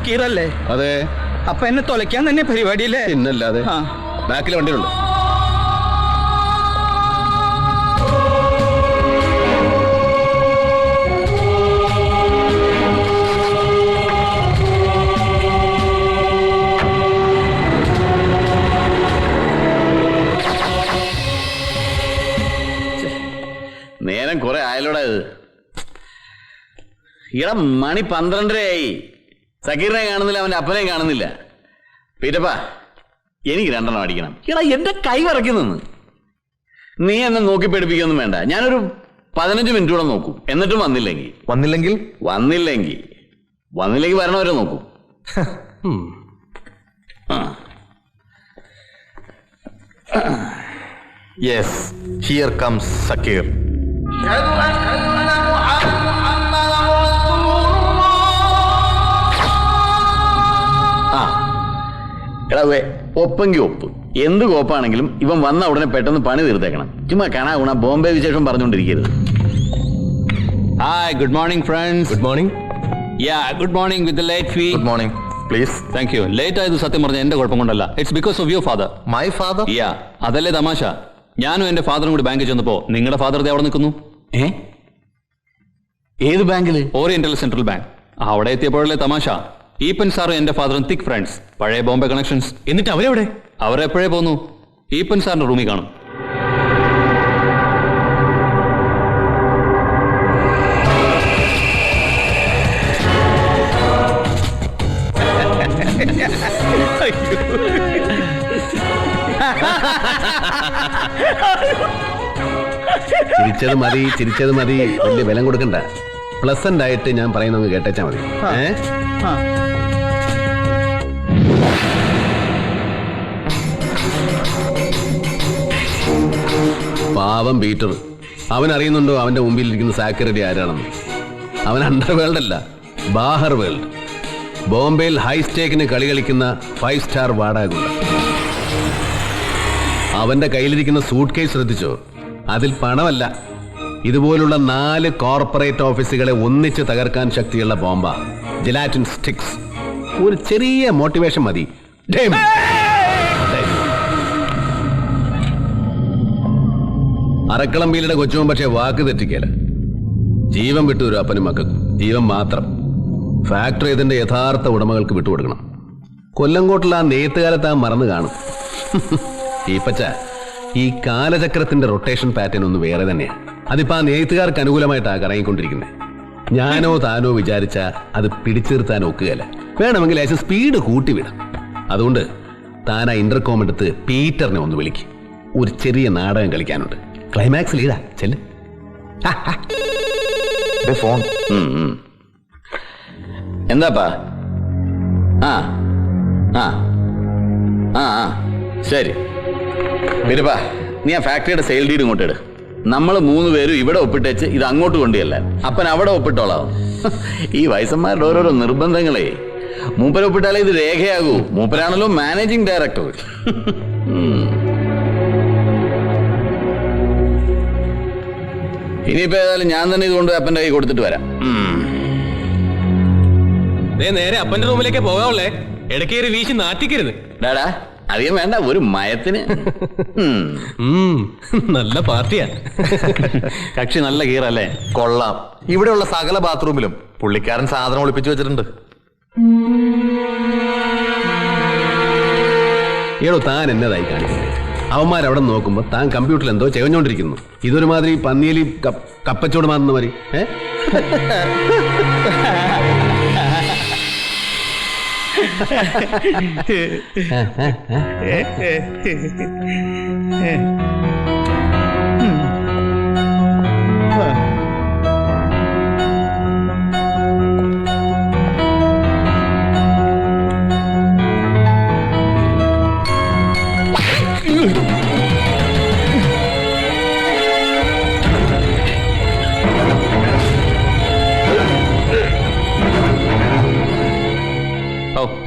സക്കീറല്ലേ? അതെ. അപ്പൊ എന്നെ തൊലയ്ക്കാൻ തന്നെ പരിപാടിയില്ലേ? പിന്നല്ലാതെ. ബാക്കിൽ വണ്ടിയുണ്ട്. നേരം കുറെ ആയാലോടാ ഇത്. ഇട മണി 12:30 സക്കീറിനെ കാണുന്നില്ല, അവന്റെ അപ്പനെയും കാണുന്നില്ല. പീറ്റപ്പാ, എനിക്ക് 2 അടിക്കണം. ഇടാ എന്റെ കൈ വിറയ്ക്കുന്നു. നീ എന്നെ നോക്കി പേടിപ്പിക്കൊന്നും വേണ്ട. ഞാനൊരു 15 മിനിറ്റ് കൂടെ നോക്കും. എന്നിട്ടും വന്നില്ലെങ്കിൽ വരണവരെ നോക്കും. Yes, here comes Zakir. ഒപ്പെങ്കിൽ ഒപ്പ്. എന്ത് കോപ്പാണെങ്കിലും ഇവൻ വന്ന ഉടനെ പെട്ടെന്ന് പണി തീർത്തേക്കണം. ചുമ്മാ കാണാ ഗുണ ബോംബെ വിശേഷം പറഞ്ഞുകൊണ്ടിരിക്കരുത്. Hi, good morning friends. Good morning. Yeah, good morning with late fee. Good morning. Please. Thank you. Late ആയത് സത്യം പറഞ്ഞ എന്റെ കുഴപ്പം കൊണ്ടല്ല. It's because of your father. My father? Yeah, അതല്ലേ തമാശ. ഞാനും എന്റെ ഫാദറും കൂടി ബാങ്കിൽ ചെന്നപ്പോ നിങ്ങളുടെ ഫാദർ അവിടെ നിൽക്കുന്നു. ഏത് ബാങ്കില്? Oriental central bank. അവിടെ എത്തിയപ്പോഴല്ലേ തമാശ. ഈപ്പൻ സാറും എന്റെ ഫാദറും തിക് ഫ്രണ്ട്സ്, പഴയ ബോംബെ കണക്ഷൻസ്. എന്നിട്ട് അവരെവിടെ? അവരെപ്പോഴേ പോന്നു. ഈപ്പൻ സാറിന്റെ റൂമിൽ കാണും. ചിരിച്ചത് മതി. വലിയ വില കൊടുക്കണ്ട. പ്ലസന്റ് ആയിട്ട് ഞാൻ പറയുന്നത് കേട്ടാ മതി. പാവം പീറ്റർ. അവൻ അറിയുന്നുണ്ടോ അവന്റെ മുമ്പിൽ ഇരിക്കുന്ന സാക്കറടി ആരാണെന്ന്? അവൻ അണ്ടർവേൾഡ് അല്ല, ബാഹർ വേൾഡ്. ബോംബെയിൽ ഹൈ സ്റ്റേക്കിന് കളി കളിക്കുന്ന 5 സ്റ്റാർ വാടകയുണ്ട്. അവന്റെ കയ്യിലിരിക്കുന്ന സൂട്ട് കേസ് ശ്രദ്ധിച്ചോ? അതിൽ പണമല്ല, ഇതുപോലുള്ള 4 കോർപ്പറേറ്റ് ഓഫീസുകളെ ഒന്നിച്ച് തകർക്കാൻ ശക്തിയുള്ള ബോംബ. Gelatin sticks. ഒരു ചെറിയ മോട്ടിവേഷൻ മതി. അറക്കളമ്പീലിയുടെ കൊച്ചുവും പക്ഷെ വാക്ക് തെറ്റിക്കല. ജീവൻ വിട്ടു അപ്പനും മക്കൾക്കും. ജീവൻ മാത്രം. ഫാക്ടറി ഇതിന്റെ യഥാർത്ഥ ഉടമകൾക്ക് വിട്ടുകൊടുക്കണം. കൊല്ലംകോട്ടുള്ള ആ നെയ്ത്തുകാലത്ത് ആ മറന്നു കാണും. ഈപ്പച്ച, ഈ കാലചക്രത്തിന്റെ റൊട്ടേഷൻ പാറ്റേൺ ഒന്ന് വേറെ തന്നെയാണ്. അതിപ്പോ ആ നെയ്ത്തുകാർക്ക് അനുകൂലമായിട്ടാണ് കറങ്ങിക്കൊണ്ടിരിക്കുന്നത്. ഞാനോ താനോ വിചാരിച്ച അത് പിടിച്ചെടുത്താൻ ഒക്കുകയല്ല. വേണമെങ്കിൽ ലേശം സ്പീഡ് കൂട്ടിവിടാം. അതുകൊണ്ട് താൻ ആ ഇന്റർകോം എടുത്ത് പീറ്ററിനെ ഒന്ന് വിളിക്കും. ഒരു ചെറിയ നാടകം കളിക്കാനുണ്ട്. ക്ലൈമാക്സിൽ ഇടാ ചെല്ല്. ഫോൺ. എന്താപ്പാ? ശരി വരുപ്പാ, നീ ആ ഫാക്ടറിയുടെ സെയിൽ ഡീഡ് ഇങ്ങോട്ട് ഇട്. നമ്മൾ 3 പേരും ഇവിടെ ഒപ്പിട്ടേച്ച് ഇത് അങ്ങോട്ട് കൊണ്ടുവല്ല. അപ്പൻ അവിടെ ഒപ്പിട്ടോളാം. ഈ വയസ്സന്മാരുടെ ഓരോരോ നിർബന്ധങ്ങളെ. മൂപ്പര ഒപ്പിട്ടാലേ ഇത് രേഖയാകൂ. മൂപ്പരാണല്ലോ മാനേജിംഗ് ഡയറക്ടർ. ഇനിയിപ്പോ ഏതായാലും ഞാൻ തന്നെ ഇതുകൊണ്ട് അപ്പന്റെ കൈ കൊടുത്തിട്ട് വരാം. നേരെ അപ്പന്റെ റൂമിലേക്ക് പോകാവുള്ളേ. ഇടയ്ക്കേറി വീശി നാറ്റിക്കരുത്. ഡാടാ, അധികം വേണ്ട, ഒരു മയത്തിന്. നല്ല പാർട്ടിയാ. കക്ഷി നല്ല കീറല്ലേ? കൊള്ളാം. ഇവിടെയുള്ള സകല ബാത്റൂമിലും പുള്ളിക്കാരൻ സാധനം ഒളിപ്പിച്ചു വെച്ചിട്ടുണ്ട്. ഏടോ, താൻ എന്നതായി കാണിക്കുന്നത്? അവന്മാരവിടെ നോക്കുമ്പോ താൻ കമ്പ്യൂട്ടറിൽ എന്തോ ചെയ്ഞ്ഞോണ്ടിരിക്കുന്നു. ഇതൊരുമാതിരി പന്നിയലി കപ്പച്ചോട് മാറുന്ന മാതിരി.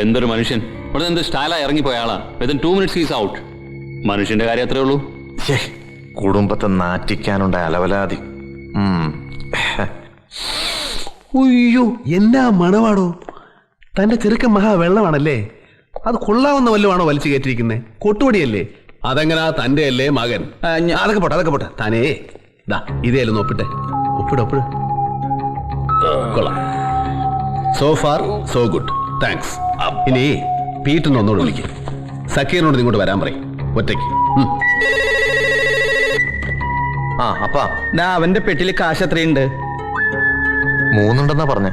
എന്തൊരു മനുഷ്യൻ. ഇവിടെ എന്ത് സ്റ്റൈലായി ഇറങ്ങിപ്പോയ ആളാ. Within 2 minutes is out. മനുഷ്യന്റെ കാര്യം അത്രേ ഉള്ളൂ. കുടുംബത്തെ നാറ്റിക്കാനുണ്ടായ അലവലാതി. ഉയ്യോ, എന്നാ മണവാടോ. തന്റെ ചെറുക്കൻ മഹാ വെള്ളമാണല്ലേ, അത് കൊള്ളാവുന്ന വല്ലതുമാണോ വലിച്ചു കയറ്റിയിരിക്കുന്നത്? കൊട്ടുപടിയല്ലേ? അതെങ്ങനാ തന്റെ അല്ലേ മകൻ? അതൊക്കെ പോട്ടെ താനേ ദാ ഇതേലും നോപ്പിട്ടെ. ഒപ്പിട്. കൊള്ളാം. So far so good, thanks. ഇനി പീറ്ററിനെ ഒന്നുകൂടെ വിളിക്കും. സക്കീറിനോട് ഇങ്ങോട്ട് വരാൻ പറയും ഒറ്റയ്ക്ക്. ആ അപ്പാ, അവന്റെ പെട്ടില് കാശ് എത്രയുണ്ട്? 3 പറഞ്ഞേ.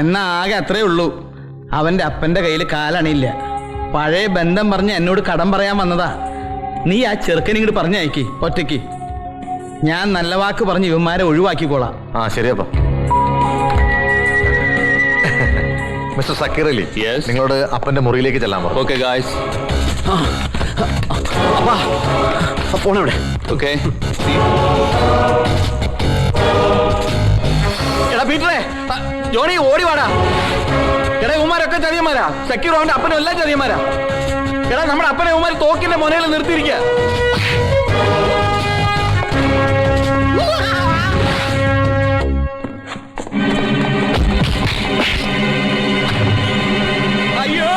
എന്നാ ആകെ അത്രേ ഉള്ളൂ. അവന്റെ അപ്പന്റെ കയ്യിൽ കാലണിയില്ല. പഴയ ബന്ധം പറഞ്ഞ് എന്നോട് കടം പറയാൻ വന്നതാ. നീ ആ ചെറുക്കനെ ഇങ്ങോട്ട് പറഞ്ഞയക്കി ഒറ്റയ്ക്ക്. ഞാൻ നല്ല വാക്ക് പറഞ്ഞ് ഇവന്മാരെ ഒഴിവാക്കിക്കോളാം. ശരിയപ്പാ. മിസ്റ്റർ സക്കീർ അലി, നിങ്ങളോട് അപ്പന്റെ മുറിയിലേക്ക് ചെല്ലാൻ പറഞ്ഞു. Okay guys. പോണെവിടെ? ഓക്കെ. എടാ പീറ്ററെ, ജോണി ഓടി വാടാ. എടാ ഇവന്മാരൊക്കെ ചതിയന്മാരാ. സക്കീർ അവന്റെ അപ്പനും എല്ലാം ചതിയന്മാരാ. എടാ നമ്മുടെ അപ്പനെ ഇവന്മാർ തോക്കിന്റെ മുനയിൽ നിർത്തിയിരിക്കുക. അയ്യോ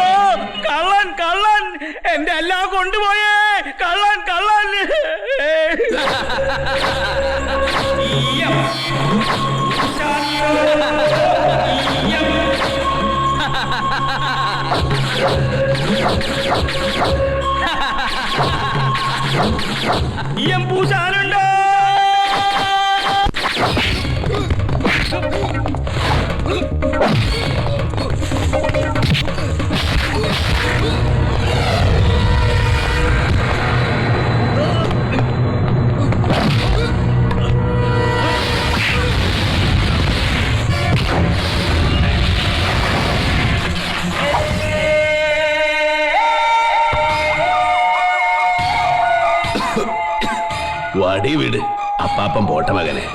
കള്ളൻ എന്റെ എല്ലാം കൊണ്ടുപോയേ. കള്ളൻ പൂശാനുണ്ടോ? വടി വിട്, അപ്പാപ്പൻ പോട്ടെ മകനെ.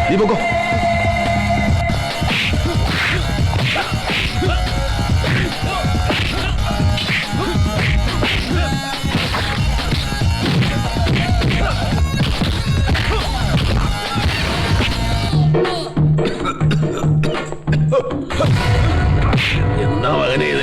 നീ പോക്കോ. എന്താ മകനെ ഇത്?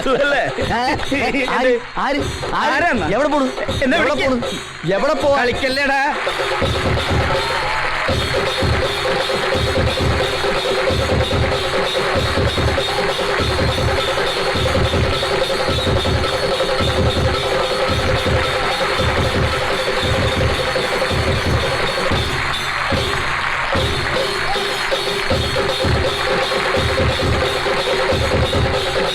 സുഖല്ലേ? ആരാന്നാ? എവിടെ പോണു? എന്നെ എവിടെ വിളിക്ക? പോണു? എവിടെ പോ? കളിക്കല്ലേടാ.